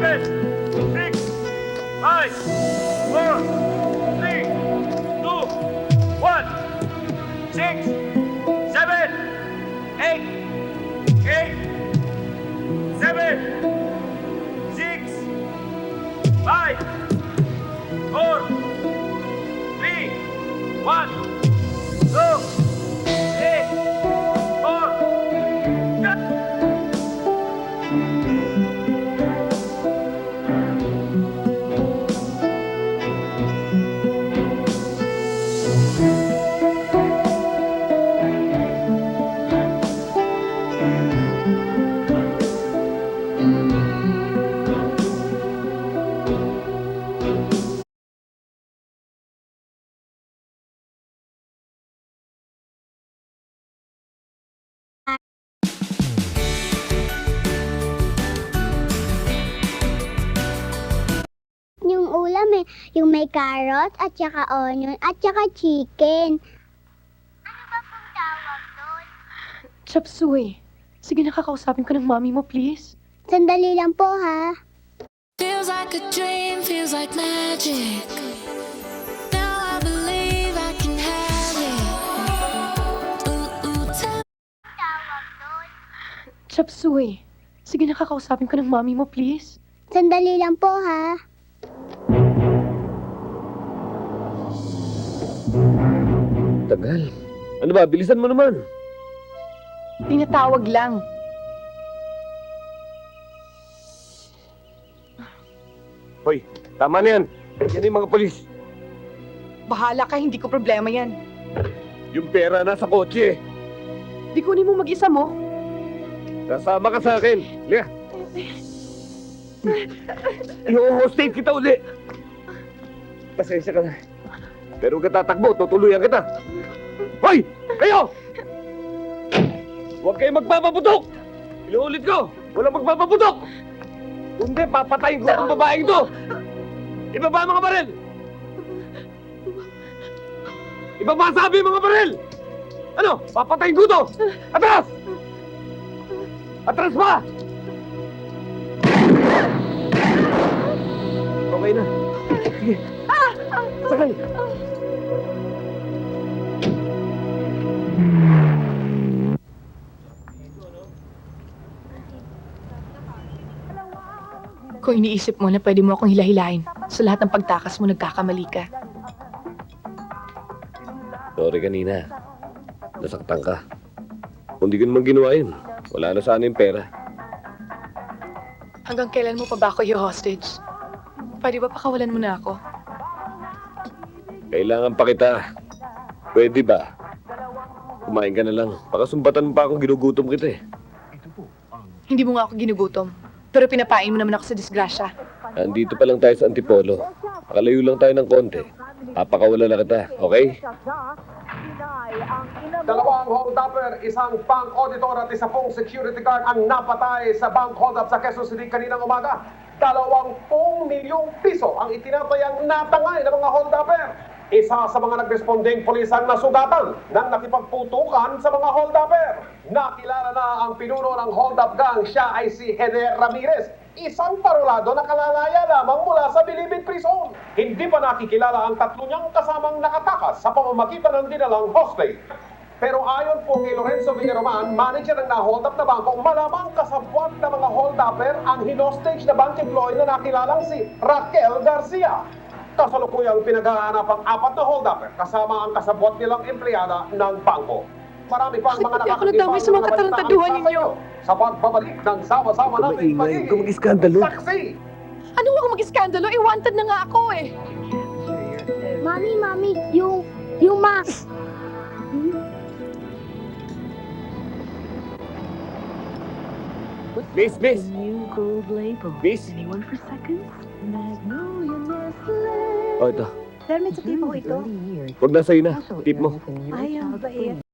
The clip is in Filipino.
7, 6, 5, 4, 3, 2, 1, 6, 7, 8, 8, 7, 6, 5, 4, 3, 1, 2, 3, 4, Yung ulam yung may carrot at saka onion at saka chicken. Ano ba pong tawag doon? Chop suey. Sige, nakakausapin ko ng mommy mo, please. Sandali lang po ha. Feels like a dream, feels like magic. Now I believe I can have it. Tawag doon? Chop suey. Sige, nakakausapin ko ng mommy mo, please. Sandali lang po ha. Tagal. Ano ba? Bilisan mo naman. Tinatawag lang. Hoy, tama na yan. Yan yung mga polis. Bahala ka, hindi ko problema yan. Yung pera nasa kotse. Di kunin mo mag-isa mo. Kasama ka sa akin. Liga. I-hostate kita uli. Pasensya ka na. Pero huwag ka tatakbo, tutuluyan kita. Hoy! Kayo! Huwag kayo magpapaputok! Inuulit ko, walang magpapaputok! Kundi, papatayin ko ang babaeng to! Ibaba mga baril! Ibaba sabi mga baril! Ano? Papatayin ko to! Atras! Atras pa! Okay na. Sige. Sakay. Kung iniisip mo na pwede mo akong hilahilahin, sa lahat ng pagtakas mo, nagkakamali ka. Sorry kanina. Nasaktan ka. Kung di ko naman ginawa yun, wala na sana yung pera. Hanggang kailan mo pa ba ako i-hostage? Pwede ba pakawalan mo na ako? Kailangan pa kita. Pwede ba? Kumain ka na lang. Baka sumbatan mo pa akong ginugutom kita eh. Hindi mo nga ako ginugutom. Pero pinapain mo naman ako sa disgrasya. Andito pa lang tayo sa Antipolo. Makalayo lang tayo ng konti. Papakawala na kita, okay? Dalawang hold-upper, isang bank auditor at isa pong security guard ang napatay sa bank hold-up sa Quezon City kaninang umaga. 20 milyong piso ang itinatayang natangay ng mga hold-upper. Isa sa mga nagresponding pulis ang nasugatan nang nakipagputukan sa mga hold-upper. Nakilala na ang pinuno ng hold-up gang, siya ay si Hede Ramirez. Isang parolado na kalalaya lamang mula sa Bilibid Prison. Hindi pa nakikilala ang tatlo niyang kasamang nakatakas sa pamamagitan ng dinalang hostage. Pero ayon po kay Lorenzo Villaroman, manager ng na-hold up na bangko, malamang kasabwat na mga hold-upper ang hinostage na bank employee na nakilalang si Raquel Garcia. Kasalukuyang pinaghahanap ang 4 na hold-upper kasama ang kasabwat nilang empleyada ng bangko. Marami pang mga Bakit ako nadamay sa mga katarantaduhan ninyo? Sa pagbabalik ng sama-sama nating mag-iskandalo. saksi. Ano ako mag-iskandalo? Wanted na nga ako eh. Mami, yung mask. Miss! New gold label. Miss! Anyone for seconds? Magnolia Nestle. O ito, Permit sa tipo ito. huwag na sa'yo na. Tip mo. Ay, ang bait.